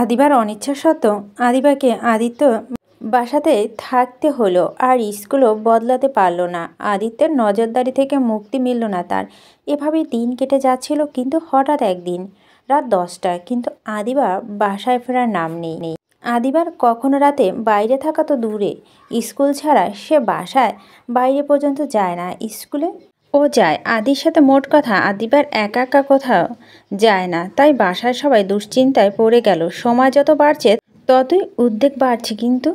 আদিবার অনিচ্ছা সত্ত্বেও আদিবাকে আদিত্য বাসাতে থাকতে হলো, আর স্কুলও বদলাতে পারল না। আদিত্যের নজরদারি থেকে মুক্তি মিলল না তার। এভাবেই দিন কেটে যাচ্ছিল, কিন্তু হঠাৎ একদিন রাত 10টায় কিন্তু আদিবা বাসায় ফেরার নাম নেই। আদিবার কখনো রাতে বাইরে থাকা তো দূরে, স্কুল ছাড়া সে বাসায় বাইরে পর্যন্ত যায় না। স্কুলে ও যায় আদির সাথে, মোট কথা আদিবার একা একা কোথাও যায় না। তাই বাসায় সবাই দুশ্চিন্তায় পড়ে গেল। সময় যত বাড়ছে ততই উদ্বেগ বাড়ছে, কিন্তু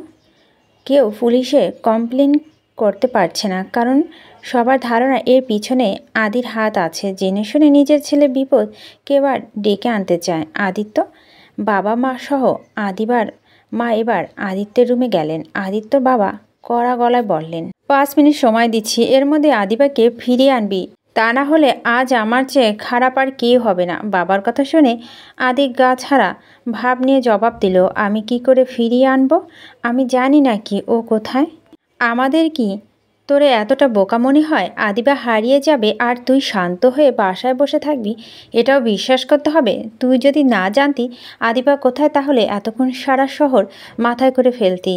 কেউ পুলিশে কমপ্লেন করতে পারছে না, কারণ সবার ধারণা এর পিছনে আদির হাত আছে। জেনে শুনে নিজের ছেলে বিপদ কেবার ডেকে আনতে চায় আদিত্য। বাবা মা সহ আদিবার মা এবার আদিত্যের রুমে গেলেন। আদিত্যর বাবা কড়া গলায় বললেন, 5 মিনিট সময় দিচ্ছি, এর মধ্যে আদিবাকে ফিরিয়ে আনবি, তা না হলে আজ আমার চেয়ে খারাপ আর কেউ হবে না। বাবার কথা শুনে আদি গা ছাড়া ভাব নিয়ে জবাব দিল, আমি কি করে ফিরিয়ে আনবো? আমি জানি না কি ও কোথায়। আমাদের কি তোরে এতটা বোকা মনে হয়? আদিবা হারিয়ে যাবে আর তুই শান্ত হয়ে বাসায় বসে থাকবি, এটাও বিশ্বাস করতে হবে? তুই যদি না জানতি আদিবা কোথায়, তাহলে এতক্ষণ সারা শহর মাথায় করে ফেলতি।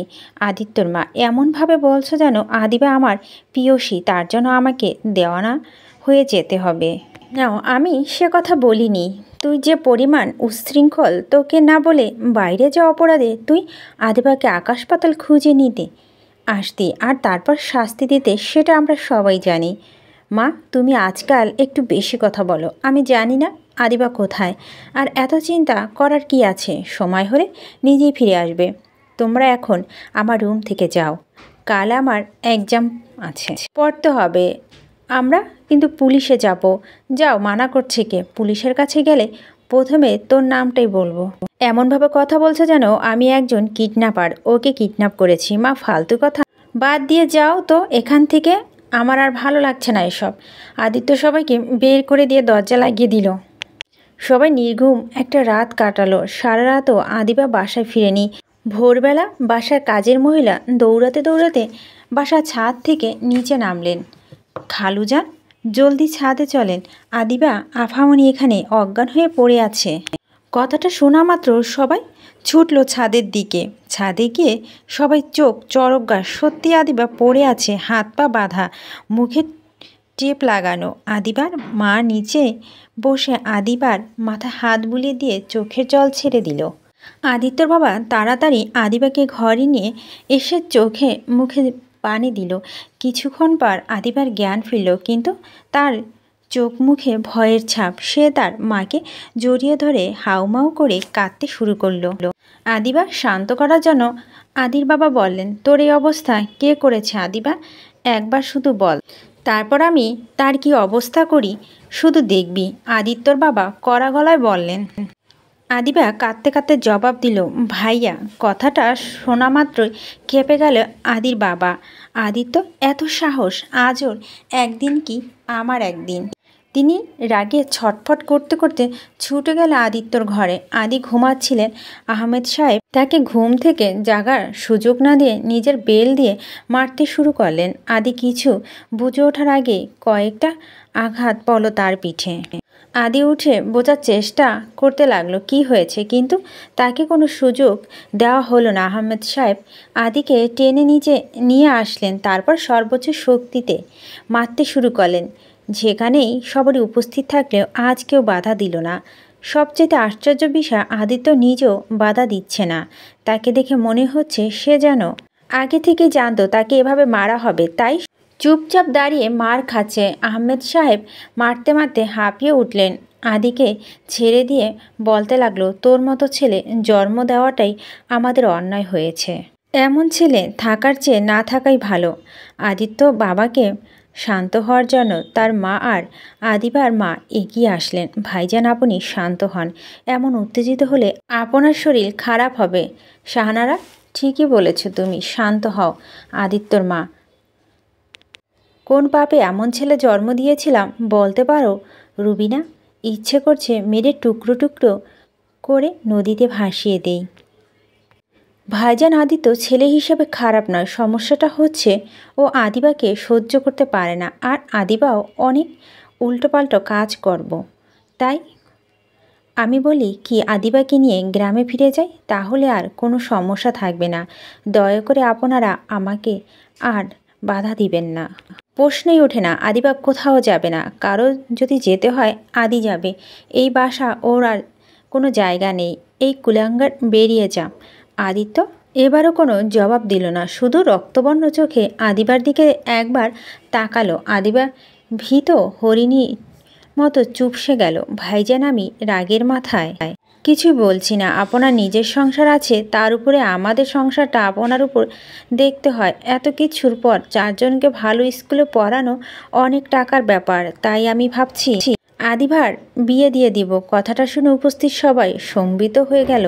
আদিত্যর মা, এমনভাবে বলছো যেন আদিবা আমার প্রিয়সী, তার জন্য আমাকে দেওয়ানা হয়ে যেতে হবে। নাও, আমি সে কথা বলিনি। তুই যে পরিমাণ উচ্ছৃঙ্খল, তোকে না বলে বাইরে যাওয়া অপরাধে তুই আদিবাকে আকাশ পাতাল খুঁজে নিতে আসতি আর তারপর শাস্তি দিতে, সেটা আমরা সবাই জানি। মা, তুমি আজকাল একটু বেশি কথা বলো। আমি জানি না আদিবা কোথায়, আর এত চিন্তা করার কি আছে? সময় হলে নিজেই ফিরে আসবে। তোমরা এখন আমার রুম থেকে যাও, কাল আমার এক্সাম আছে, পড়তে হবে। আমরা কিন্তু পুলিশে যাব। যাও, মানা করছে কে? পুলিশের কাছে গেলে প্রথমে তোর নামটাই বলবো। এমনভাবে কথা বলছে যেন আমি একজন কিডন্যাপার, ওকে কিডন্যাপ করেছি। মা, ফালতু কথা বাদ দিয়ে যাও তো এখান থেকে, আমার আর ভালো লাগছে না এসব। আদিত্য সবাইকে বের করে দিয়ে দরজা লাগিয়ে দিল। সবাই নির্ঘুম একটা রাত কাটালো। সারা রাতও আদিবা বাসায় ফিরেনি। ভোরবেলা বাসার কাজের মহিলা দৌড়াতে দৌড়াতে বাসার ছাদ থেকে নিচে নামলেন। খালুজান, জলদি ছাদে চলেন, আদিবা আফামনি এখানে অজ্ঞান হয়ে পড়ে আছে। কথাটা শোনা মাত্র সবাই ছুটল ছাদের দিকে। ছাদে গিয়ে সবাই চোখ চরকগাছ, সত্যি আদিবা পড়ে আছে, হাত পা বাঁধা, মুখে টেপ লাগানো। আদিবার মা নিচে বসে আদিবার মাথা হাত বুলিয়ে দিয়ে চোখের জল ছেড়ে দিল। আদিত্যর বাবা তাড়াতাড়ি আদিবাকে ঘরে নিয়ে এসে চোখে মুখে পানি দিল। কিছুক্ষণ পর আদিবার জ্ঞান ফিরল, কিন্তু তার চোখ মুখে ভয়ের ছাপ। সে তার মাকে জড়িয়ে ধরে হাউমাউ করে কাঁদতে শুরু করলো। আদিবা শান্ত করার জন্য আদির বাবা বললেন, তোর এই অবস্থা কে করেছে আদিবা? একবার শুধু বল, তারপর আমি তার কি অবস্থা করি শুধু দেখবি। আদিত্যর বাবা কড়া গলায় বললেন। আদিবা কাঁদতে কাঁদতে জবাব দিল, ভাইয়া। কথাটা শোনা মাত্রই খেপে গেল আদির বাবা। আদিত্য এত সাহস, আজ ওর একদিন কি আমার একদিন। তিনি রাগে ছটফট করতে করতে ছুটে গেল আদিত্যর ঘরে। আদি ঘুমাচ্ছিলেন। আহমেদ সাহেব তাকে ঘুম থেকে জাগার সুযোগ না দিয়ে নিজের বেল দিয়ে মারতে শুরু করলেন। আদি কিছু বুঝে ওঠার আগে কয়েকটা আঘাত পড়ল তার পিঠে। আদি উঠে বোঝার চেষ্টা করতে লাগলো কি হয়েছে, কিন্তু তাকে কোনো সুযোগ দেওয়া হলো না। আহমেদ সাহেব আদিকে টেনে নিয়ে আসলেন, তারপর সর্বোচ্চ শক্তিতে মারতে শুরু করলেন। যেখানেই সবারই উপস্থিত থাকলেও আজ কেউ বাধা দিল না। সবচেয়ে আশ্চর্য বিষয়, আদিত্য নিজেও বাধা দিচ্ছে না। তাকে দেখে মনে হচ্ছে সে যেন আগে থেকে জানতো তাকে এভাবে মারা হবে, তাই চুপচাপ দাঁড়িয়ে মার খাচ্ছে। আহমেদ সাহেব মারতে মারতে হাঁপিয়ে উঠলেন। আদিকে ছেড়ে দিয়ে বলতে লাগলো, তোর মতো ছেলে জন্ম দেওয়াটাই আমাদের অন্যায় হয়েছে। এমন ছেলে থাকার চেয়ে না থাকাই ভালো। আদিত্য বাবাকে শান্ত হওয়ার জন্য তার মা আর আদিবার মা এগিয়ে আসলেন। ভাইজান, আপনি শান্ত হন, এমন উত্তেজিত হলে আপনার শরীর খারাপ হবে। শাহানারা, ঠিকই বলেছ তুমি, শান্ত হও। আদিত্যর মা, কোন পাপে এমন ছেলে জন্ম দিয়েছিলাম বলতে পারো রুবিনা? ইচ্ছে করছে মেরে টুকরো টুকরো করে নদীতে ভাসিয়ে দেই। ভাইজান, আদিত্য ছেলে হিসেবে খারাপ নয়, সমস্যাটা হচ্ছে ও আদিবাকে সহ্য করতে পারে না, আর আদিবাও অনেক উল্টোপাল্টো কাজ করব, তাই আমি বলি কি আদিবাকে নিয়ে গ্রামে ফিরে যাই, তাহলে আর কোনো সমস্যা থাকবে না। দয়া করে আপনারা আমাকে আর বাধা দিবেন না। প্রশ্নই ওঠে না, আদিবা কোথাও যাবে না। কারো যদি যেতে হয় আদি যাবে। এই বাসা ওর আর কোনো জায়গা নেই। এই কুলাঙ্গার বেরিয়ে যা। আদিত্য এবারও কোনো জবাব দিল না, শুধু রক্তবর্ণ চোখে আদিবার দিকে একবার তাকালো। আদিবা ভীত হরিণী মতো চুপসে গেল। ভাইজান, আমি রাগের মাথায় কিছু বলছি না। আপনার নিজের সংসার আছে, তার উপরে আমাদের সংসারটা আপনার উপর দেখতে হয়। এত কিছুর পর 4 জনকে ভালো স্কুলে পড়ানো অনেক টাকার ব্যাপার। তাই আমি ভাবছি আদিবার বিয়ে দিয়ে দিব। কথাটা শুনে উপস্থিত সবাই স্তম্ভিত হয়ে গেল।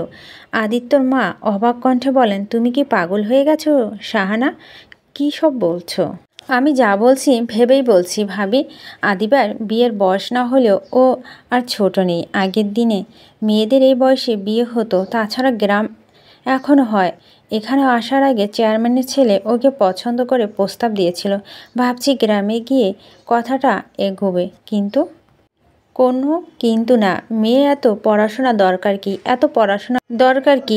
আদিত্যর মা অবাক কণ্ঠে বলেন, তুমি কি পাগল হয়ে গেছো সাহানা? কী সব বলছো? আমি যা বলছি ভেবেই বলছি ভাবি। আদিবার বিয়ের বয়স না হলেও ও আর ছোট নেই। আগের দিনে মেয়েদের এই বয়সে বিয়ে হতো, তাছাড়া গ্রাম এখনও হয়। এখানে আসার আগে চেয়ারম্যানের ছেলে ওকে পছন্দ করে প্রস্তাব দিয়েছিল। ভাবছি গ্রামে গিয়ে কথাটা এগোবে, কিন্তু কোনো কিন্তু না। মেয়ে এত পড়াশোনা দরকার কি?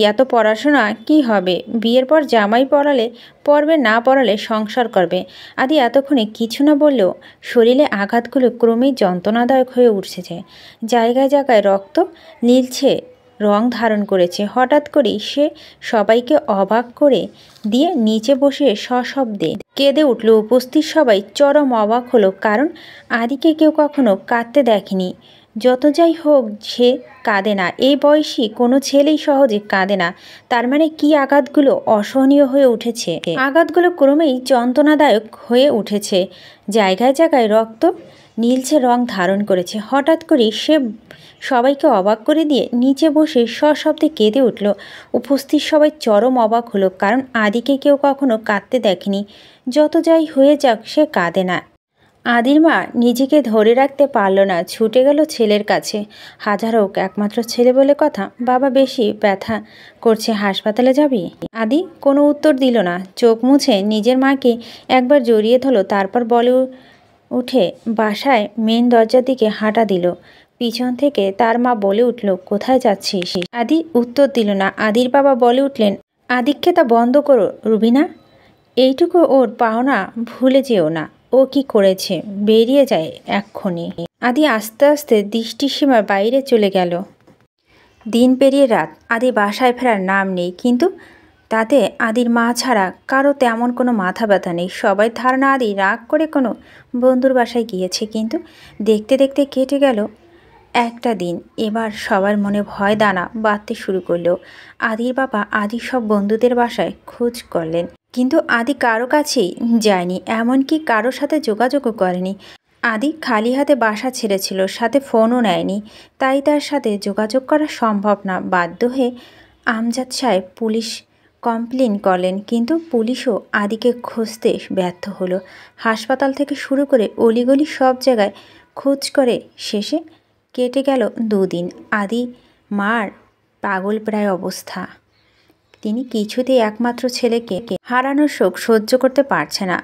এত পড়াশোনা কি হবে? বিয়ের পর জামাই পড়ালে পড়বে, না পড়ালে সংসার করবে। আদি এতক্ষণে কিছু না বললেও শরীরে আঘাতগুলো ক্রমেই যন্ত্রণাদায়ক হয়ে উঠছে। জায়গায় জায়গায় রক্ত নীলছে রং ধারণ করেছে। হঠাৎ করেই সে সবাইকে অবাক করে দিয়ে নিচে বসে সশব্দে কেঁদে উঠল। উপস্থিত সবাই চরম অবাক হলো, কারণ আদিকে কেউ কখনো কাঁদতে দেখেনি। যত যাই হোক, সে কাঁদে না। এই বয়সী কোনো ছেলেই সহজে কাঁদে না। তার মানে কি? আঘাতগুলো অসহনীয় হয়ে উঠেছে। আঘাতগুলো ক্রমেই যন্ত্রণাদায়ক হয়ে উঠেছে। জায়গায় জায়গায় রক্ত নীলচে রং ধারণ করেছে। হঠাৎ করেই সে সবাইকে অবাক করে দিয়ে নিচে বসে সশব্দে কেঁদে উঠল। উপস্থিত সবাই চরম অবাক হলো, কারণ আদিকে কেউ কখনো কাঁদতে দেখেনি। যত যাই হয়ে যাক, সে কাঁদে না। আদির মা নিজেকে ধরে রাখতে পারল না, ছুটে গেল ছেলের কাছে। হাজার হোক, একমাত্র ছেলে বলে কথা। বাবা, বেশি ব্যথা করছে, হাসপাতালে যাবি? আদি কোনো উত্তর দিল না। চোখ মুছে নিজের মাকে একবার জড়িয়ে ধরল, তারপর বলে উঠে বাসায় মেন দরজার দিকে হাঁটা দিল। পিছন থেকে তার মা বলে উঠল, কোথায় যাচ্ছিস? আদি উত্তর দিল না। আদির বাবা বলে উঠলেন, আদিক্ষেতা বন্ধ করো রুবিনা। এইটুকু ওর পাওনা ভুলে যেও না। ও কি করেছে? বেরিয়ে যায় এক্ষুনি। আদি আস্তে আস্তে দৃষ্টিসীমার বাইরে চলে গেল। দিন পেরিয়ে রাত, আদি বাসায় ফেরার নাম নেই। কিন্তু তাতে আদির মা ছাড়া কারো তেমন কোনো মাথা ব্যথা নেই। সবাই ধারণা আদি রাগ করে কোনো বন্ধুর বাসায় গিয়েছে। কিন্তু দেখতে দেখতে কেটে গেল একটা দিন। এবার সবার মনে ভয় দানা বাঁধতে শুরু করলো। আদির বাবা আদির সব বন্ধুদের বাসায় খোঁজ করলেন, কিন্তু আদি কারো কাছেই যায়নি, এমনকি কারোর সাথে যোগাযোগও করেনি। আদি খালি হাতে বাসা ছেড়েছিল, সাথে ফোনও নেয়নি। তাই তার সাথে যোগাযোগ করা সম্ভব না। বাধ্য হয়ে আমজাদ সাহেব পুলিশ কমপ্লেন করলেন, কিন্তু পুলিশও আদিকে খুঁজতে ব্যর্থ হলো। হাসপাতাল থেকে শুরু করে অলিগলি সব জায়গায় খোঁজ করে শেষে কেটে গেল 2 দিন। আদি মার পাগল প্রায় অবস্থা। তিনি কিছুতেই একমাত্র ছেলেকে হারানোর শোক সহ্য করতে পারছে না।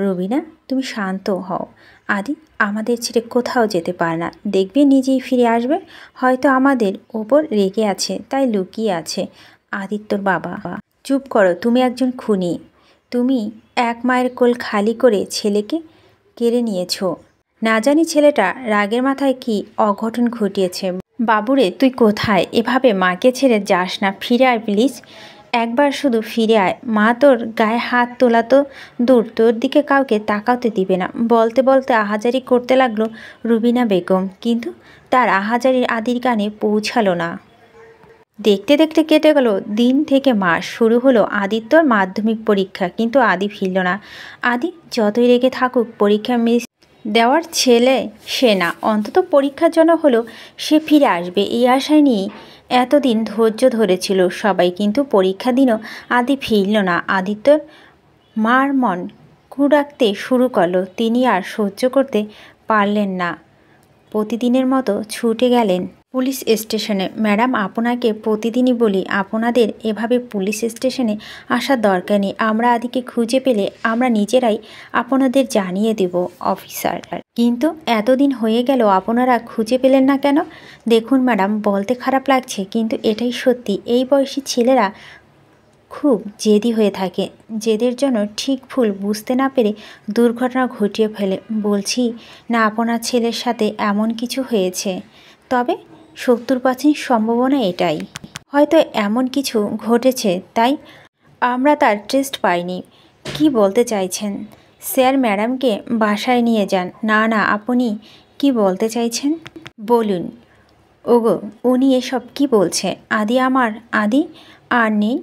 রুবিনা, তুমি শান্ত হও। আদি আমাদের ছেড়ে কোথাও যেতে পারে না। দেখবে নিজেই ফিরে আসবে। হয়তো আমাদের ওপর রেগে আছে, তাই লুকিয়ে আছে। আদিত্যর বাবা, চুপ করো, তুমি একজন খুনি। তুমি এক মায়ের কোল খালি করে ছেলেকে কেড়ে নিয়েছো। না জানি ছেলেটা রাগের মাথায় কি অঘটন ঘটিয়েছে। বাবুরে, তুই কোথায়? এভাবে মাকে ছেড়ে যাস না, ফিরে আয় প্লিজ। একবার শুধু ফিরে আয়। মা তোর গায়ে হাত তোলা তো দূর, তোর দিকে কাউকে তাকাতে দিবে না। বলতে বলতে আহাজারি করতে লাগলো রুবিনা বেগম, কিন্তু তার আহাজারি আদির কানে পৌঁছালো না। দেখতে দেখতে কেটে গেল দিন থেকে মাস। শুরু হলো আদিত্যর মাধ্যমিক পরীক্ষা, কিন্তু আদি ফিরল না। আদি যতই রেগে থাকুক, পরীক্ষা মিস দেওয়ার ছেলে সে না। অন্তত পরীক্ষার জন্য হলো সে ফিরে আসবে, এই আশায় নিয়ে এতদিন ধৈর্য ধরেছিল সবাই। কিন্তু পরীক্ষা দিনও আদি ফিরল না। আদিত্যর মার মন কুড়াকতে শুরু করলো। তিনি আর সহ্য করতে পারলেন না। প্রতিদিনের মতো ছুটে গেলেন পুলিশ স্টেশনে। ম্যাডাম, আপনাকে প্রতিদিনই বলি আপনাদের এভাবে পুলিশ স্টেশনে আসার দরকার নেই। আমরা আদিকে খুঁজে পেলে আমরা নিজেরাই আপনাদের জানিয়ে দেব অফিসার। কিন্তু এতদিন হয়ে গেল আপনারা খুঁজে পেলেন না কেন? দেখুন ম্যাডাম, বলতে খারাপ লাগছে কিন্তু এটাই সত্যি। এই বয়সী ছেলেরা খুব জেদি হয়ে থাকে, জেদের জন্য ঠিক ভুল বুঝতে না পেরে দুর্ঘটনা ঘটিয়ে ফেলে। বলছি না আপনার ছেলের সাথে এমন কিছু হয়েছে, তবে 70% সম্ভাবনা এটাই, হয়তো এমন কিছু ঘটেছে তাই আমরা তার টেস্ট পাইনি। কি বলতে চাইছেন স্যার? ম্যাডামকে বাসায় নিয়ে যান। না না, আপনি কি বলতে চাইছেন বলুন। ওগো, উনি এসব কি বলছে? আদি আমার আদি আর নেই?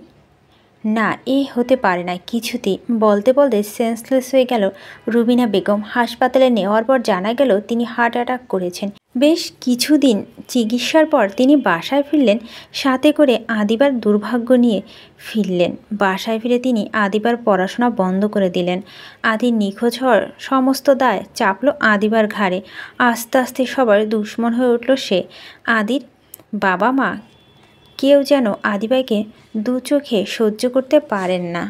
না, এ হতে পারে না কিছুতেই। বলতে বলতে সেন্সলেস হয়ে গেল রুবিনা বেগম। হাসপাতালে নেওয়ার পর জানা গেল তিনি হার্ট অ্যাটাক করেছেন। বেশ কিছুদিন চিকিৎসার পর তিনি বাসায় ফিরলেন, সাথে করে আদিবার দুর্ভাগ্য নিয়ে ফিরলেন। বাসায় ফিরে তিনি আদিবার পড়াশোনা বন্ধ করে দিলেন। আদির নিখোঁজ হওয়ার সমস্ত দায় চাপল আদিবার ঘাড়ে। আস্তে আস্তে সবার দুশ্মন হয়ে উঠল সে। আদির বাবা মা কেউ যেন আদিবাইকে দু চোখে সহ্য করতে পারেন না,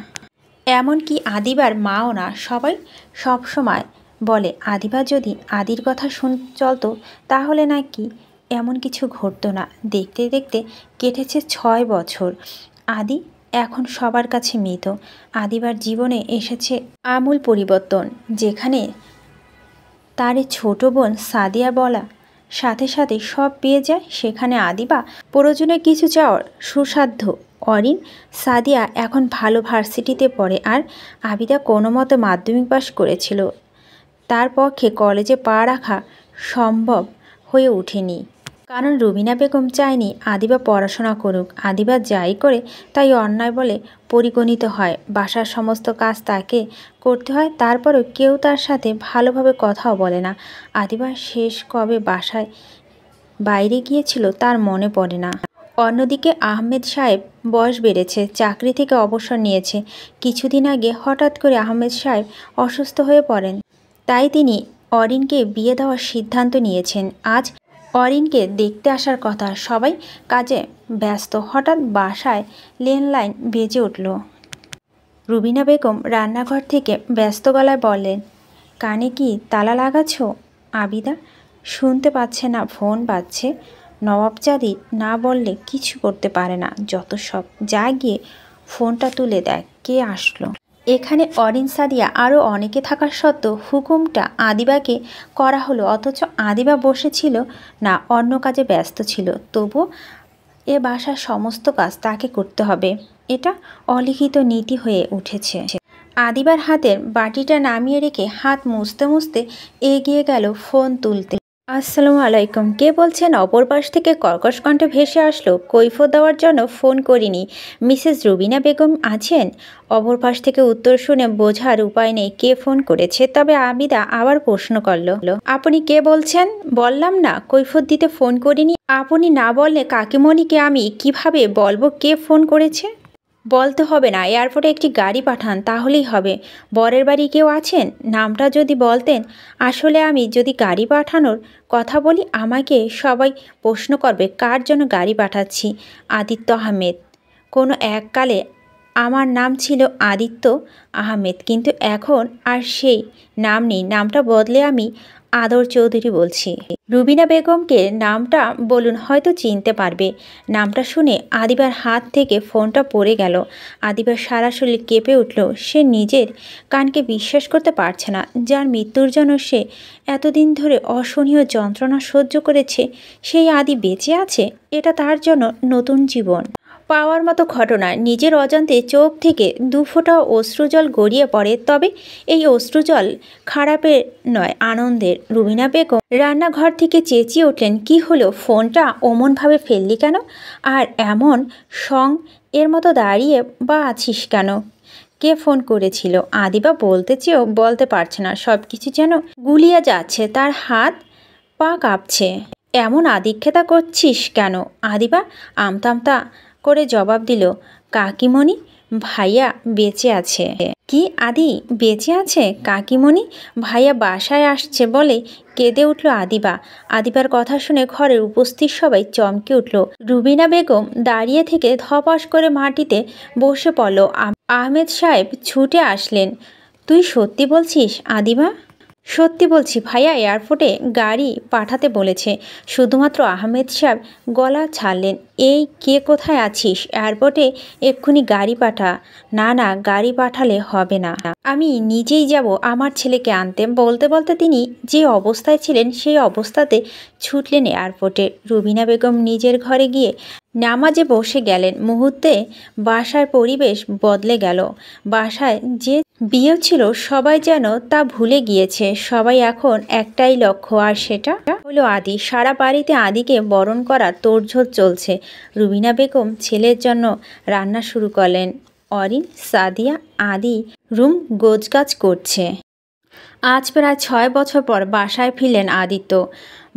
এমনকি আদিবার মাও না। সবাই সবসময় বলে আদিবা যদি আদির কথা চলতো তাহলে নাকি এমন কিছু ঘটতো না। দেখতে দেখতে কেটেছে 6 বছর। আদি এখন সবার কাছে মৃত। আদিবার জীবনে এসেছে আমূল পরিবর্তন। যেখানে তার ছোট বোন সাদিয়া বলা সাথে সাথে সব পেয়ে যায়, সেখানে আদিবা প্রয়োজনে কিছু চাওয়ার সুসাধ্য। অরিন, সাদিয়া এখন ভালো ভার্সিটিতে পড়ে, আর আবিদা কোনো মতো মাধ্যমিক পাশ করেছিল। তার পক্ষে কলেজে পা রাখা সম্ভব হয়ে ওঠেনি, কারণ রুবিনা বেগম চায়নি আদিবা পড়াশোনা করুক। আদিবা যাই করে তাই অন্যায় বলে পরিগণিত হয়। বাসার সমস্ত কাজ তাকে করতে হয়, তারপরেও কেউ তার সাথে ভালোভাবে কথাও বলে না। আদিবা শেষ কবে বাসায় বাইরে গিয়েছিল তার মনে পড়ে না। অন্যদিকে আহমেদ সাহেব বয়স বেড়েছে, চাকরি থেকে অবসর নিয়েছে। কিছুদিন আগে হঠাৎ করে আহমেদ সাহেব অসুস্থ হয়ে পড়েন, তাই তিনি অরিনকে বিয়ে দেওয়ার সিদ্ধান্ত নিয়েছেন। আজ অরিনকে দেখতে আসার কথা, সবাই কাজে ব্যস্ত। হঠাৎ বাসায় ল্যান্ডলাইন বেজে উঠল। রুবিনা বেগম রান্নাঘর থেকে ব্যস্ত গলায় বললেন, কানে কি তালা লাগাচ্ছ? আবিদা শুনতে পাচ্ছে না, ফোন বাজছে। নবাবজাদি না বললে কিছু করতে পারে না, যত সব। যা গিয়ে ফোনটা তুলে দেয়, কে আসলো। এখানে অরিন, সাদিয়া আরও অনেকে থাকার সত্ত্বেও হুকুমটা আদিবাকে করা হলো, অথচ আদিবা বসেছিল না, অন্য কাজে ব্যস্ত ছিল। তবু এ বাসার সমস্ত কাজ তাকে করতে হবে, এটা অলিখিত নীতি হয়ে উঠেছে। আদিবার হাতের বাটিটা নামিয়ে রেখে হাত মুছতে মুছতে এগিয়ে গেল ফোন তুলতে। আসসালামু আলাইকুম। কে বলছেন? অপর পাশ থেকে কর্কশ কণ্ঠে ভেসে আসলো। কৈফিয়ত দেওয়ার জন্য ফোন করিনি। মিসেস রুবিনা বেগম আছেন? অপর পাশ থেকে উত্তর শুনে বোঝার উপায় নেই কে ফোন করেছে। তবে আবিদা আবার প্রশ্ন করল, আপনি কে বলছেন? বললাম না কৈফিয়ত দিতে ফোন করিনি। আপনি না বললে কাকিমণিকে আমি কিভাবে বলবো কে ফোন করেছে? বলতে হবে না, এয়ারপোর্টে একটি গাড়ি পাঠান তাহলেই হবে। বরের বাড়ি কেউ আছেন? নামটা যদি বলতেন। আসলে আমি যদি গাড়ি পাঠানোর কথা বলি আমাকে সবাই প্রশ্ন করবে কার জন্য গাড়ি পাঠাচ্ছি। আদিত্য আহমেদ। কোনো এককালে আমার নাম ছিল আদিত্য আহমেদ, কিন্তু এখন আর সেই নাম নেই। নামটা বদলে আমি আদর চৌধুরী বলছি। রুবিনা বেগমকে নামটা বলুন, হয়তো চিনতে পারবে। নামটা শুনে আদিবার হাত থেকে ফোনটা পড়ে গেল। আদিবার সারা শরীর কেঁপে উঠল। সে নিজের কানকে বিশ্বাস করতে পারছে না। যার মৃত্যুর জন্য সে এতদিন ধরে অসহনীয় যন্ত্রণা সহ্য করেছে, সেই আদি বেঁচে আছে। এটা তার জন্য নতুন জীবন পাওয়ার মতো ঘটনা। নিজের অজান্তে চোখ থেকে 2 ফোঁটা অশ্রুজল গড়িয়ে পড়ে, তবে এই অশ্রুজল খারাপের নয়, আনন্দের। রুবিনা বেগম রান্নাঘর থেকে চেঁচিয়ে উঠলেন, কি হলো? ফোনটা অমনভাবে ফেললি কেন? আর এমন সং এর মতো দাঁড়িয়ে বা আছিস কেন? কে ফোন করেছিল? আদিবা বলতে চেয়েও বলতে পারছে না, সব কিছু যেন গুলিয়ে যাচ্ছে, তার হাত পা কাঁপছে। এমন আদিক্ষেতা করছিস কেন? আদিবা আমতা আমতা করে জবাব দিল, কাকিমণি ভাইয়া বেঁচে আছে। কি আদি বেঁচে আছে কাকিমণি? ভাইয়া বাসায় আসছে বলে কেঁদে উঠল আদিবা। আদিবার কথা শুনে ঘরের উপস্থিত সবাই চমকে উঠল। রুবিনা বেগম দাঁড়িয়ে থেকে ধপাস করে মাটিতে বসে পড়ল। আহমেদ সাহেব ছুটে আসলেন। তুই সত্যি বলছিস আদিবা? সত্যি বলছি ভাইয়া, এয়ারপোর্টে গাড়ি পাঠাতে বলেছে। শুধুমাত্র আহমেদ সাহেব গলা ছাড়লেন। এই কে কোথায় আছিস? এয়ারপোর্টে এক্ষুনি গাড়ি পাঠা। না না, গাড়ি পাঠালে হবে না, আমি নিজেই যাব আমার ছেলেকে আনতে। বলতে বলতে তিনি যে অবস্থায় ছিলেন সেই অবস্থাতে ছুটলেন এয়ারপোর্টে। রুবিনা বেগম নিজের ঘরে গিয়ে নামাজে বসে গেলেন। মুহূর্তে বাসার পরিবেশ বদলে গেল। বাসায় যে বিয়ে ছিল সবাই যেন তা ভুলে গিয়েছে। সবাই এখন একটাই লক্ষ্য, আর সেটা হলো আদি। সারা বাড়িতে আদিকে বরণ করার তোড়জোড় চলছে। রুবিনা বেগম ছেলের জন্য রান্না শুরু করলেন। অরিন, সাদিয়া, আদি রুম গোছগাছ করছে। আজ প্রায় 6 বছর পর বাসায় ফিরলেন আদিত্য।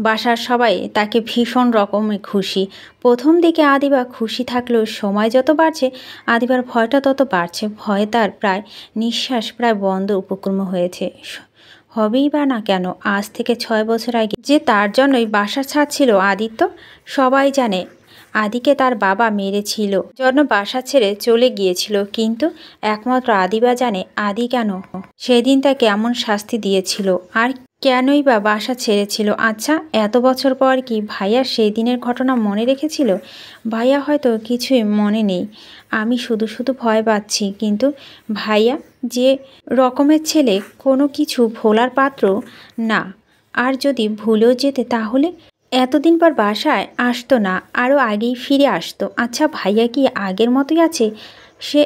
বাসার সবাই তাকে ভীষণ রকমের খুশি। প্রথম দিকে আদিবা খুশি থাকলেও সময় যত বাড়ছে আদিবার ভয়টা তত বাড়ছে। ভয়ে তার প্রায় নিঃশ্বাস প্রায় বন্ধ উপক্রম হয়েছে। হবেই বা না কেন? আজ থেকে 6 বছর আগে যে তার জন্যই বাসা ছাড়ছিল আদিত্য। সবাই জানে আদিকে তার বাবা মেরেছিল, জন্য বাসা ছেড়ে চলে গিয়েছিল। কিন্তু একমাত্র আদিবা জানে আদি কেন সেদিন তাকে এমন শাস্তি দিয়েছিল, আর কেনই বা বাসা ছেড়েছিল। আচ্ছা, এত বছর পর কি ভাইয়া সেই দিনের ঘটনা মনে রেখেছিল? ভাইয়া হয়তো কিছুই মনে নেই। আমি শুধু শুধু ভয় পাচ্ছি। কিন্তু ভাইয়া যে রকমের ছেলে, কোনো কিছু ভোলার পাত্র না। আর যদি ভুলেও যেতে তাহলে এতদিন পর বাসায় আসতো না, আরও আগেই ফিরে আসতো। আচ্ছা, ভাইয়া কি আগের মতোই আছে? সে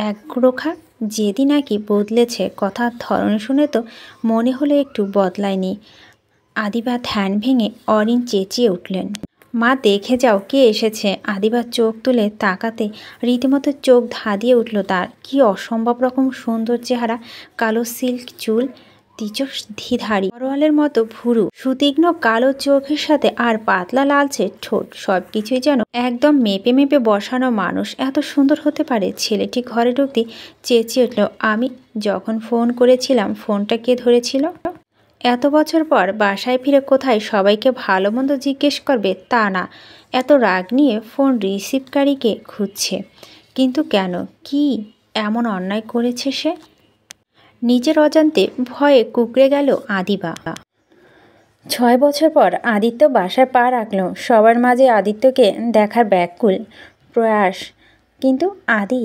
একরোখা যেদি নাকি বদলেছে। কথার ধরন শুনে তো মনে হলো একটু বদলায়নি। আদিবা ধ্যান ভেঙে অরিন চেঁচিয়ে উঠলেন, মা দেখে যাও কে এসেছে। আদিবার চোখ তুলে তাকাতে রীতিমতো চোখ ধাঁধিয়ে উঠল তার। কি অসম্ভব রকম সুন্দর চেহারা, কালো সিল্ক চুল, দ্বিধারী তরোয়ালের মতো ভুরু, সুতীক্ষ্ণ কালো চোখের সাথে আর পাতলা লালচে ঠোঁট, সব কিছুই যেন একদম মেপে মেপে বসানো। মানুষ এত সুন্দর হতে পারে? ছেলেটি ঘরে ঢুকতে চেঁচিয়ে উঠল, আমি যখন ফোন করেছিলাম ফোনটা কে ধরেছিল? এত বছর পর বাসায় ফিরে কোথায় সবাইকে ভালো মন্দ জিজ্ঞেস করবে তা না, এত রাগ নিয়ে ফোন রিসিভকারীকে খুঁজছে। কিন্তু কেন? কি এমন অন্যায় করেছে সে? নিজের অজান্তে ভয়ে কুঁকড়ে গেল আদিবা। 6 বছর পর আদিত্য বাসায় পা রাখল। সবার মাঝে আদিত্যকে দেখার ব্যাকুল প্রয়াস, কিন্তু আদি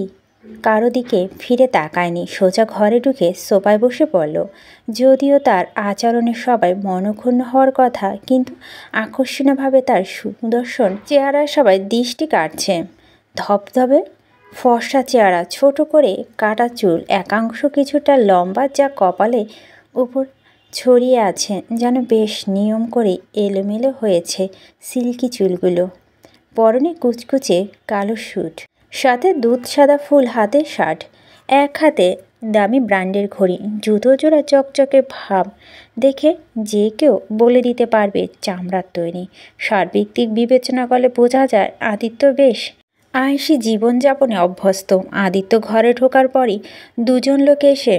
কারো দিকে ফিরে তাকায়নি। সোজা ঘরে ঢুকে সোফায় বসে পড়ল। যদিও তার আচরণে সবাই মনক্ষুণ্ণ হওয়ার কথা, কিন্তু আকর্ষণীয়ভাবে তার সুদর্শন চেহারায় সবাই দৃষ্টি কাটছে। ধবধবে ফর্সা চেহারা, ছোট করে কাটা চুল, একাংশ কিছুটা লম্বা, যা কপালে উপর ছড়িয়ে আছে, যেন বেশ নিয়ম করে এলোমেলো হয়েছে সিল্কি চুলগুলো। পরনে কুচকুচে কালো স্যুট, সাথে দুধ সাদা ফুল হাতে শার্ট, এক হাতে দামি ব্র্যান্ডের ঘড়ি, জুতো জোড়া চকচকে ভাব দেখে যে কেউ বলে দিতে পারবে চামড়ার তৈরি। সার্বিক দিক বিবেচনা করলে বোঝা যায় আদিত্য বেশ আয়েসি জীবনযাপনে অভ্যস্ত। আদিত্য ঘরে ঢোকার পরই দুজন লোক এসে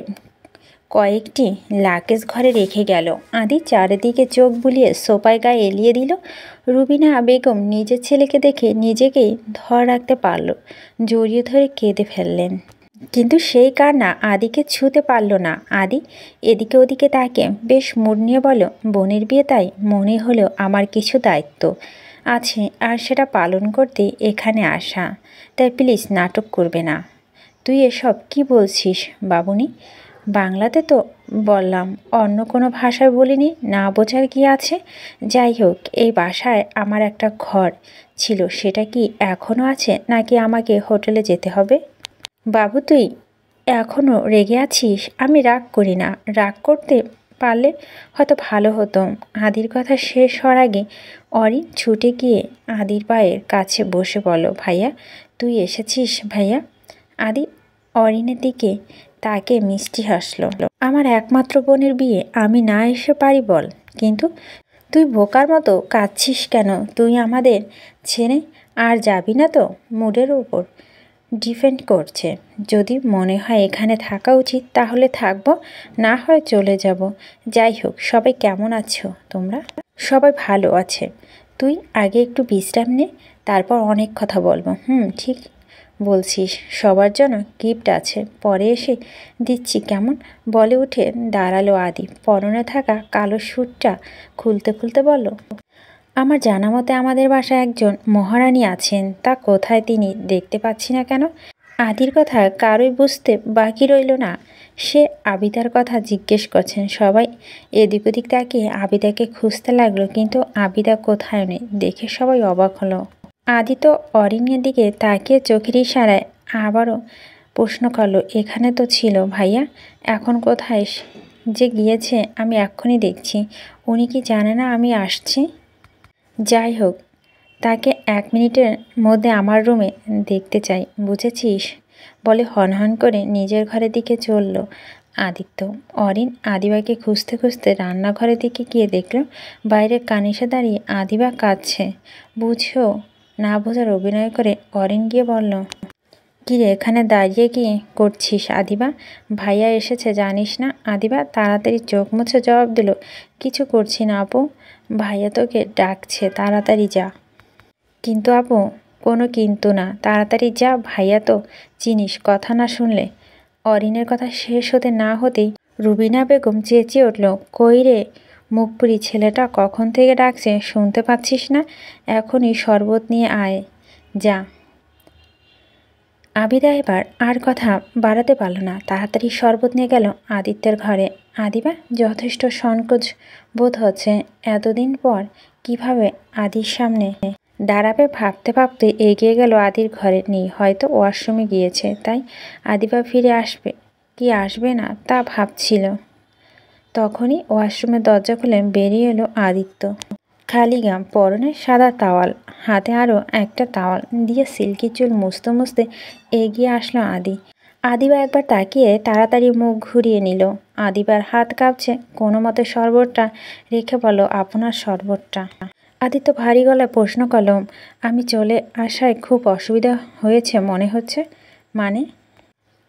কয়েকটি লাকেজ ঘরে রেখে গেল। আদি চারিদিকে চোখ বুলিয়ে সোফায় গায়ে এলিয়ে দিল। রুবিনা বেগম নিজের ছেলেকে দেখে নিজেকেই ধর রাখতে পারল, জড়িয়ে ধরে কেঁদে ফেললেন। কিন্তু সেই কান্না আদিকে ছুঁতে পারল না। আদি এদিকে ওদিকে তাকে বেশ মুড নিয়ে বলল, বোনের বিয়ে, তাই মনে হলো আমার কিছু দায়িত্ব আছে, আর সেটা পালন করতে এখানে আসা। তাই প্লিজ নাটক করবে না। তুই এসব কি বলছিস বাবুনি? বাংলাতে তো বললাম, অন্য কোনো ভাষায় বলিনি, না বোঝার কি আছে? যাই হোক, এই বাসায় আমার একটা ঘর ছিল, সেটা কি এখনও আছে, নাকি আমাকে হোটেলে যেতে হবে? বাবু, তুই এখনও রেগে আছিস? আমি রাগ করি না। রাগ করতে পারলে হয়তো ভালো হতো। আদির কথা শেষ হওয়ার আগে অরিন ছুটে গিয়ে আদির পায়ের কাছে বসে বলল, ভাইয়া তুই এসেছিস ভাইয়া। আদি অরিনের দিকে তাকে মিষ্টি হাসল। আমার একমাত্র বোনের বিয়ে আমি না এসে পারি বল? কিন্তু তুই বোকার মতো কাঁদছিস কেন? তুই আমাদের ছেড়ে আর যাবি না তো? মুডের উপর ডিপেন্ড করছে। যদি মনে হয় এখানে থাকা উচিত তাহলে থাকবো, না হয় চলে যাব। যাই হোক, সবাই কেমন আছো তোমরা? সবাই ভালো আছে। তুই আগে একটু বিশ্রাম নে, তারপর অনেক কথা বলবো। ঠিক বলছিস। সবার জন্য গিফট আছে, পরে এসে দিচ্ছি কেমন? বলে উঠে দাঁড়ালো আদি। পরনে থাকা কালো স্যুটটা খুলতে খুলতে বলল, আমার জানা মতে আমাদের বাসায় একজন মহারানী আছেন, তা কোথায় তিনি দেখতে পাচ্ছি না কেন? আদির কথা কারোই বুঝতে বাকি রইল না। সে আবিদার কথা জিজ্ঞেস করছেন। সবাই এদিক ওদিক তাকিয়ে আবিদাকে খুঁজতে লাগলো, কিন্তু আবিদা কোথায় নেই। দেখে সবাই অবাক হলো। আদি তো অরিনের দিকে তাকিয়ে চোখের ইশারায় আবারও প্রশ্ন করলো, এখানে তো ছিল ভাইয়া, এখন কোথায় যে গিয়েছে আমি এক্ষুনি দেখছি। উনি কি জানে না আমি আসছি? যাই হোক, তাকে 1 মিনিটের মধ্যে আমার রুমে দেখতে চাই, বুঝেছিস? বলে হনহন করে নিজের ঘরের দিকে চলল আদিত্য। অরিন আদিবাকে খুঁজতে খুঁজতে রান্নাঘরের দিকে গিয়ে দেখল বাইরে কানিসে দাঁড়িয়ে আদিবা কাঁদছে। বুঝো না বোঝার অভিনয় করে অরিন গিয়ে বলল, কিরে এখানে দাঁড়িয়ে কি করছিস আদিবা? ভাইয়া এসেছে জানিস না? আদিবা তাড়াতাড়ি চোখ মুছে জবাব দিল, কিছু করছি না আপু, ভাইয়া তোকে ডাকছে, তাড়াতাড়ি যা। কিন্তু আপু, কোনো কিন্তু না, তাড়াতাড়ি যা, ভাইয়া তো চিনিস, কথা না শুনলে। অরিনের কথা শেষ হতে না হতেই রুবিনা বেগম চেঁচিয়ে উঠল, কই রে মুখপুরি, ছেলেটা কখন থেকে ডাকছে, শুনতে পাচ্ছিস না? এখনই শরবত নিয়ে আয়, যা। আবিদা এবার আর কথা বাড়াতে পারল না, তাড়াতাড়ি শরবত নিয়ে গেল আদিত্যের ঘরে। আদিবা যথেষ্ট সংকোচ বোধ হচ্ছে। এতদিন পর কিভাবে আদির সামনে দাঁড়াবে ভাবতে ভাবতে এগিয়ে গেল আদির ঘরে। নেই, হয়তো ওয়াশরুমে গিয়েছে, তাই আদিবা ফিরে আসবে কি আসবে না তা ভাবছিল। তখনই ওয়াশরুমের দরজা খুলে বেরিয়ে এলো আদিত্য। খালি গাম, পরনে সাদা তাওয়াল, হাতে আরও একটা তাওয়াল দিয়ে সিল্কি চুল মুছতে মুছতে এগিয়ে আসলো আদি। আদিবা একবার তাকিয়ে তাড়াতাড়ি মুখ ঘুরিয়ে নিল। আদিবার হাত কাঁপছে। কোনো মতে শরবতটা রেখে বলো, আপনার শরবতটা। আদিত্য ভারী গলায় প্রশ্ন করল, আমি চলে আসায় খুব অসুবিধা হয়েছে মনে হচ্ছে? মানে?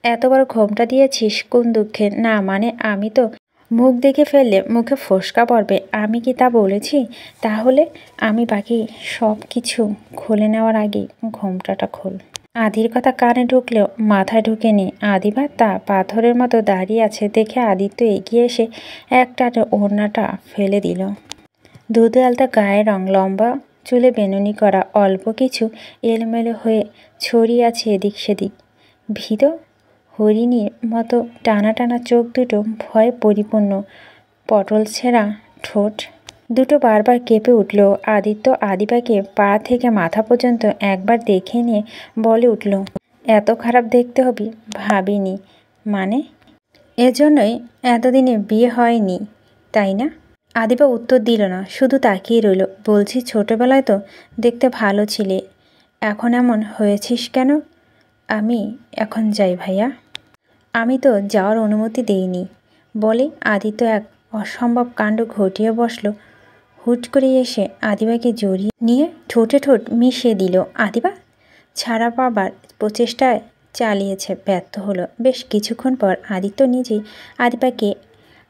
এত বড় ঘোমটা দিয়েছিস কোন দুঃখে? না মানে আমি তো মুখ দেখে ফেললে মুখে ফোসকা পড়বে, আমি কি তা বলেছি? তাহলে আমি বাকি সব কিছু খুলে নেওয়ার আগে ঘোমটাটা খোল। আদির কথা কানে ঢুকলেও মাথায় ঢুকেনি। আদিবা তা পাথরের মতো দাঁড়িয়ে আছে দেখে আদিত্য এগিয়ে এসে একটানে ওড়নাটা ফেলে দিল। দুধে আলতা গায়ের রং, লম্বা চুলে বেনুনি করা, অল্প কিছু এলোমেলো হয়ে ছড়িয়ে আছে এদিক সেদিক। ভীত হরিণীর মতো টানা টানা চোখ দুটো ভয়ে পরিপূর্ণ, পটল ছেঁড়া ঠোঁট দুটো বারবার কেঁপে উঠল। আদিত্য আদিবাকে পা থেকে মাথা পর্যন্ত একবার দেখে নিয়ে বলে উঠল, এত খারাপ দেখতে হবি ভাবিনি। মানে? এজন্যই এতদিনে বিয়ে হয়নি, তাই না? আদিবা উত্তর দিল না, শুধু তাকিয়ে রইল। বলছি ছোটবেলায় তো দেখতে ভালো ছিলে, এখন এমন হয়েছিস কেন? আমি এখন যাই ভাইয়া। আমি তো যাওয়ার অনুমতি দেইনি। বলে আদিত্য এক অসম্ভব কাণ্ড ঘটিয়ে বসল। হুট করে এসে আদিবাকে জড়িয়ে নিয়ে ঠোঁটে ঠোঁট মিশিয়ে দিল। আদিবা ছাড়া পাবার প্রচেষ্টায় চালিয়েছে, ব্যর্থ হলো। বেশ কিছুক্ষণ পর আদিত্য নিজেই আদিবাকে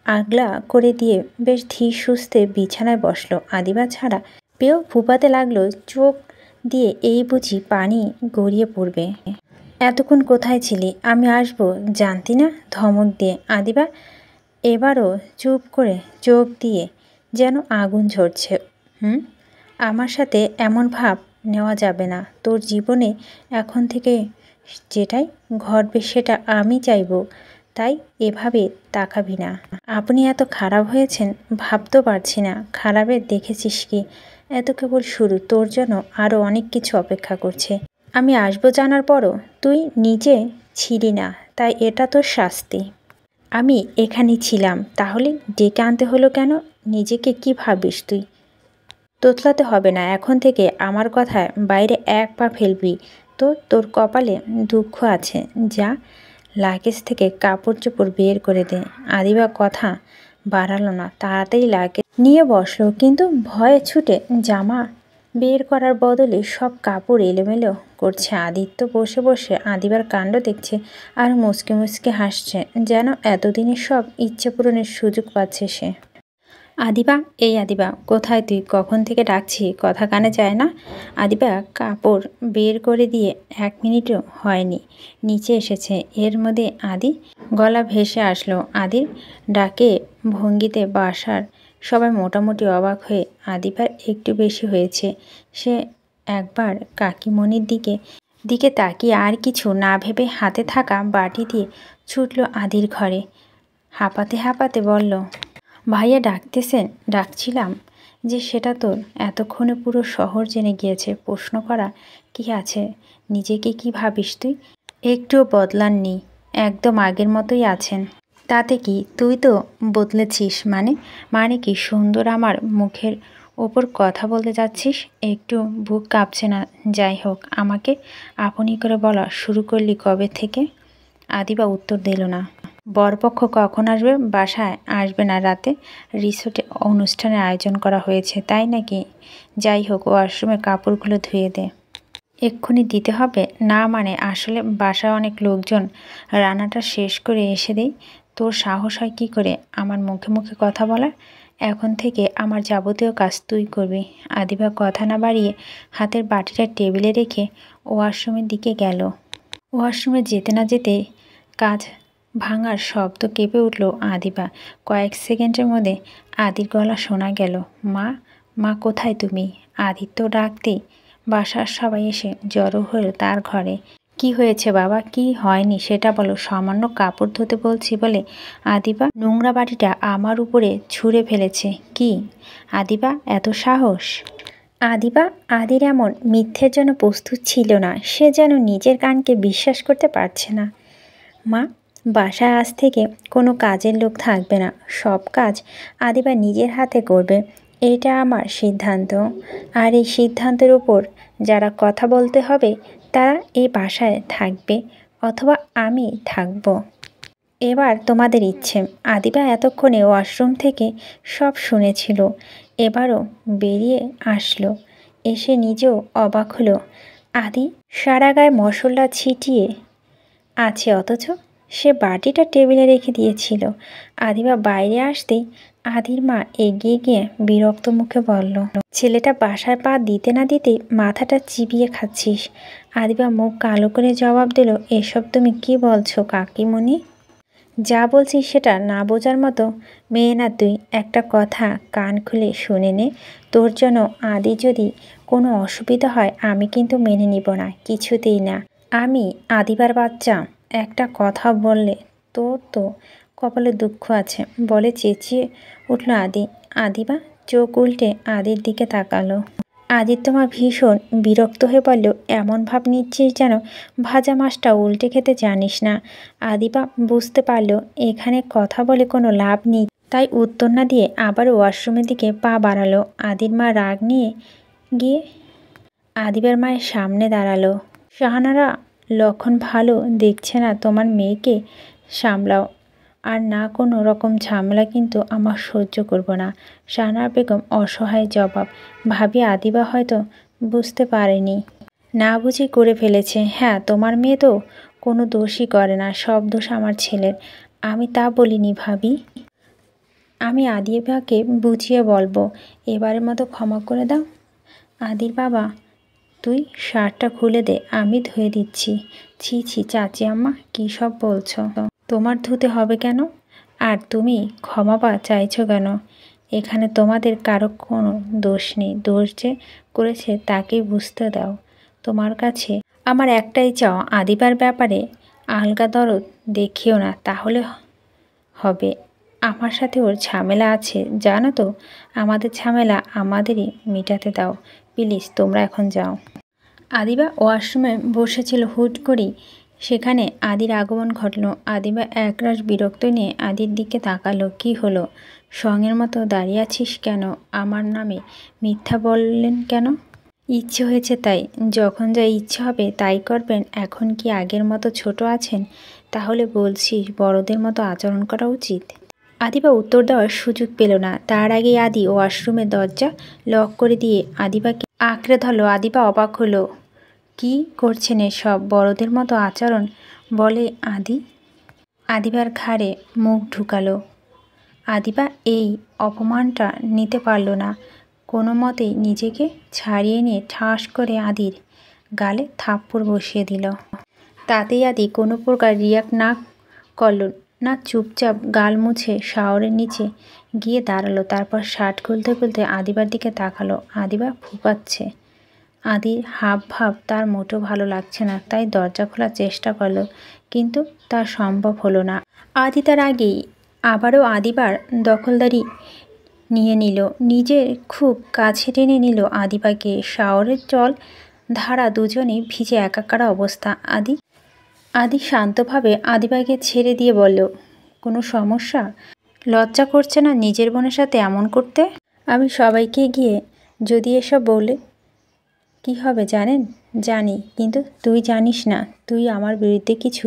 আগলা করে দিয়ে বেশ ধীর সুস্থে বিছানায় বসলো। আদিবা ছাড়া পেয়েও ফুপাতে লাগলো, চোখ দিয়ে এই বুঝি পানি গড়িয়ে পড়বে। এতক্ষণ কোথায় ছিলি? আমি আসবো জানতি না? ধমক দিয়ে আদিবা এবারও চুপ করে চোখ দিয়ে যেন আগুন ঝরছে। আমার সাথে এমন ভাব নেওয়া যাবে না। তোর জীবনে এখন থেকে যেটাই ঘটবে সেটা আমি চাইব, তাই এভাবে তাকাবি না। আপনি এত খারাপ হয়েছেন ভাবতেও পারছি না। খারাপের দেখেছিস কি? এত কেবল শুরু, তোর জন্য আরও অনেক কিছু অপেক্ষা করছে। আমি আসবো জানার পরও তুই নিজে ছিলি না, তাই এটা তোর শাস্তি। আমি এখানেই ছিলাম, তাহলে ডেকে আনতে হলো কেন? নিজেকে কি ভাবিস তুই? তোতলাতে হবে না, এখন থেকে আমার কথায় বাইরে এক পা ফেলবি তো তোর কপালে দুঃখ আছে। যা, লাগেজ থেকে কাপড় চোপড় বের করে দে। আদিবা কথা বাড়ালো না, তাড়াতাড়ি লাগেজ নিয়ে বসলো, কিন্তু ভয়ে ছুটে জামা বের করার বদলে সব কাপড় এলোমেলো করছে। আদিত্য বসে বসে আদিবার কাণ্ড দেখছে আর মুচকে মুচকে হাসছে, যেন এতদিনের সব ইচ্ছে পূরণের সুযোগ পাচ্ছে সে। আদিবা, এই আদিবা, কোথায় তুই? কখন থেকে ডাকছি, কথা কানে যায় না? আদিবা কাপড় বের করে দিয়ে 1 মিনিটও হয়নি নিচে এসেছে। এর মধ্যে আদি গলা ভেসে আসলো। আদির ডাকে ভঙ্গিতে বাসার সবাই মোটামুটি অবাক হয়ে আদিবার একটু বেশি হয়েছে। সে একবার কাকিমণির দিকে তাকিয়ে আর কিছু না ভেবে হাতে থাকা বাটি দিয়ে ছুটল আদির ঘরে। হাঁপাতে হাঁপাতে বলল, ভাইয়া ডাকতেছেন? ডাকছিলাম যে সেটা তোর এতক্ষণে পুরো শহর জেনে গিয়েছে। প্রশ্ন করা কি আছে? নিজেকে কি ভাবিস তুই? একটুও বদলাননি, একদম আগের মতোই আছেন। তাতে কি? তুই তো বদলেছিস। মানে কি? সুন্দর আমার মুখের ওপর কথা বলতে যাচ্ছিস? একটু বুক কাঁপছে না? যাই হোক, আমাকে আপনি করে বলা শুরু করলি কবে থেকে? আদিবা উত্তর দিল না। বরপক্ষ কখন আসবে? বাসায় আসবে না, রাতে রিসোর্টে অনুষ্ঠানের আয়োজন করা হয়েছে। তাই নাকি? যাই হোক, ওয়াশরুমে কাপড়গুলো ধুয়ে দে। এক্ষুনি দিতে হবে? না মানে আসলে বাসায় অনেক লোকজন, রান্নাটা শেষ করে এসে দেই। তোর সাহস হয় কী করে আমার মুখে মুখে কথা বলার? এখন থেকে আমার যাবতীয় কাজ তুই করবি। আদিবা কথা না বাড়িয়ে হাতের বাটিটা টেবিলে রেখে ওয়াশরুমের দিকে গেল। ওয়াশরুমে যেতে না যেতে কাঁচ ভাঙার শব্দ কেঁপে উঠল আদিবা। কয়েক সেকেন্ডের মধ্যে আদির গলা শোনা গেল, মা, মা কোথায় তুমি? আদিত্য ডাকতেই বাসার সবাই এসে জড়ো হলো তার ঘরে। কি হয়েছে বাবা? কি হয়নি সেটা বলো। সামান্য কাপড় ধুতে বলছি বলে আদিবা নোংরা বাটিটা আমার উপরে ছুঁড়ে ফেলেছে। কি আদিবা, এত সাহস? আদিবা আদির এমন মিথ্যের জন্য প্রস্তুত ছিল না। সে যেন নিজের কানকে বিশ্বাস করতে পারছে না। মা, বাসায় আজ থেকে কোনো কাজের লোক থাকবে না। সব কাজ আদিবা নিজের হাতে করবে। এটা আমার সিদ্ধান্ত। আর এই সিদ্ধান্তের উপর যারা কথা বলতে হবে তারা এই বাসায় থাকবে, অথবা আমি থাকব। এবার তোমাদের ইচ্ছে। আদিবা এতক্ষণে ওয়াশরুম থেকে সব শুনেছিল। এবারও বেরিয়ে আসলো। এসে নিজেও অবাক হলো। আদি সারা গায়ে মশলা ছিটিয়ে আছে, অথচ সে বাটিটা টেবিলে রেখে দিয়েছিল। আদিবা বাইরে আসতেই আদির মা এগিয়ে গিয়ে বিরক্ত মুখে বলল, ছেলেটা বাসায় পা দিতে না দিতে মাথাটা চিবিয়ে খাচ্ছিস। আদিবা মুখ কালো করে জবাব দিল, এসব তুমি কি বলছো কাকিমণি? যা বলছিস সেটা না বোঝার মতো মেয়ে না তুই। একটা কথা কান খুলে শুনে নে, তোর জন্য আদি যদি কোনো অসুবিধা হয় আমি কিন্তু মেনে নিব না, কিছুতেই না। আমি আদিবার বাচ্চা, একটা কথা বললে তোর তো কপালে দুঃখ আছে বলে চেঁচিয়ে উঠল আদি। আদিবা চোখ উল্টে আদির দিকে তাকালো। আদিত্য মা ভীষণ বিরক্ত হয়ে বলল, এমন ভাব নিচ্ছিস যেন ভাজা মাছটা উল্টে খেতে জানিস না। আদিবা বুঝতে পারল এখানে কথা বলে কোনো লাভ নেই, তাই উত্তর না দিয়ে আবার ওয়াশরুমের দিকে পা বাড়ালো। আদির মা রাগ নিয়ে গিয়ে আদিবার মায়ের সামনে দাঁড়ালো। শাহানারা লক্ষণ ভালো দেখছে না, তোমার মেয়েকে সামলাও, আর না কোনো রকম ঝামেলা কিন্তু আমার সহ্য করব না। শাহানারা বেগম অসহায় জবাব। ভাবি আদিবা হয়তো বুঝতে পারেনি, না বুঝি করে ফেলেছে। হ্যাঁ, তোমার মেয়ে তো কোনো দোষই করে না, সব দোষ আমার ছেলের। আমি তা বলিনি ভাবি। আমি আদিবাকে বুঝিয়ে বলবো, এবারের মতো ক্ষমা করে দাও। আদির বাবা, তুই শার্টটা খুলে দে, আমি ধুয়ে দিচ্ছি। ছি ছি চাচি আম্মা, কী সব বলছো? তোমার ধুতে হবে কেন? আর তুমি ক্ষমা চাইছো কেন? এখানে তোমাদের কারো কোনো দোষ নেই। দোষ যে করেছে তাকেই বুঝতে দাও। তোমার কাছে আমার একটাই চাও, আদিবার ব্যাপারে আলগা দরদ দেখিও না, তাহলে হবে। আমার সাথে ওর ঝামেলা আছে জানো তো, আমাদের ঝামেলা আমাদেরই মেটাতে দাও প্লিজ, তোমরা এখন যাও। আদিবা ওয়াশরুমে বসেছিল, হুট করেই সেখানে আদির আগমন ঘটল। আদিবা একরাশ বিরক্ত নিয়ে আদির দিকে তাকালো। কি হলো? সঙ্গের মতো দাঁড়িয়ে আছিস কেন? আমার নামে মিথ্যা বললেন কেন? ইচ্ছে হয়েছে তাই। যখন যা ইচ্ছে হবে তাই করবেন। এখন কি আগের মতো ছোট আছেন? তাহলে বলছি বড়দের মতো আচরণ করা উচিত। আদিবা উত্তর দেওয়ার সুযোগ পেল না। তার আগে আদি ওয়াশরুমের দরজা লক করে দিয়ে আদিবাকে আঁকড়ে ধরল। আদিবা অবাক হলো। কি করছেন এসব? বড়দের মতো আচরণ, বলে আদিবার ঘাড়ে মুখ ঢুকালো। আদিবা এই অপমানটা নিতে পারল না। কোনো মতেই নিজেকে ছাড়িয়ে নিয়ে ঠাস করে আদির গালে থাপ্পড় বসিয়ে দিল। তাতেই আদি কোনো প্রকার রিয়াক্ট না করল না, চুপচাপ গাল মুছে শাওয়ারের নিচে গিয়ে দাঁড়ালো। তারপর শার্ট খুলতে খুলতে আদিবার দিকে তাকালো। আদিবা ফুপাচ্ছে। আদির হাব ভাব তার মোটেও ভালো লাগছে না, তাই দরজা খোলার চেষ্টা করলো, কিন্তু তা সম্ভব হলো না। আদি তার আগেই আবারও আদিবার দখলদারি নিয়ে নিল, নিজের খুব কাছে টেনে নিল আদিবাকে। শাওয়ারের জল ধারা দুজনেই ভিজে একাকার অবস্থা। আদি শান্তভাবে আদিবাকে ছেড়ে দিয়ে বলল, কোনো সমস্যা? লজ্জা করছে না নিজের বোনের সাথে এমন করতে? আমি সবাইকে গিয়ে যদি এসব বলে কি হবে জানেন? জানি, কিন্তু তুই জানিস না। তুই আমার বিরুদ্ধে কিছু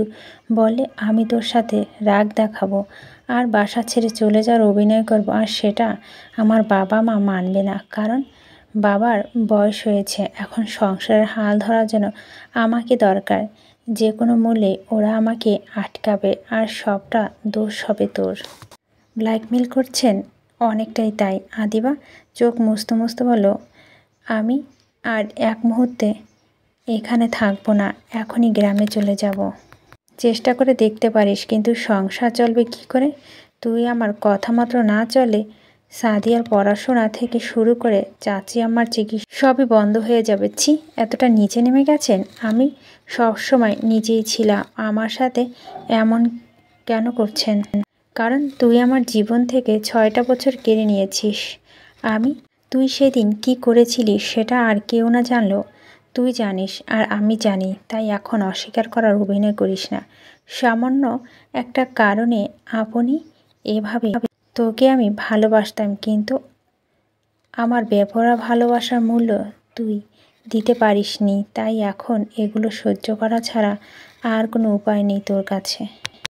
বললে আমি তোর সাথে রাগ দেখাবো আর বাসা ছেড়ে চলে যাওয়ার অভিনয় করব, আর সেটা আমার বাবা মা মানবে না। কারণ বাবার বয়স হয়েছে, এখন সংসারের হাল ধরার জন্য আমাকে দরকার। যে কোনো মূল্যে ওরা আমাকে আটকাবে, আর সবটা দোষ হবে তোর। ব্ল্যাকমেল করছেন? অনেকটাই তাই। আদিবা চোখ মুছতে মুছতে বলল, আমি আর এক মুহূর্তে এখানে থাকবো না, এখনই গ্রামে চলে যাব। চেষ্টা করে দেখতে পারিস, কিন্তু সংসার চলবে কি করে? তুই আমার কথা মাত্র না চলে সাদিয়ার পড়াশোনা থেকে শুরু করে চাচি আমার চিকিৎসা সবই বন্ধ হয়ে যাবে। ছি, এতটা নিচে নেমে গেছেন? আমি সবসময় নিচেই ছিলাম। আমার সাথে এমন কেন করছেন? কারণ তুই আমার জীবন থেকে 6টা বছর কেড়ে নিয়েছিস। তুই সেদিন কি করেছিলিস সেটা আর কেউ না জানলো তুই জানিস, আর আমি জানি। তাই এখন অস্বীকার করার অভিনয় করিস না। সামান্য একটা কারণে আপনি এভাবে। তোকে আমি ভালোবাসতাম, কিন্তু আমার বেপরোয়া ভালোবাসার মূল্য তুই দিতে পারিসনি। তাই এখন এগুলো সহ্য করা ছাড়া আর কোনো উপায় নেই তোর কাছে।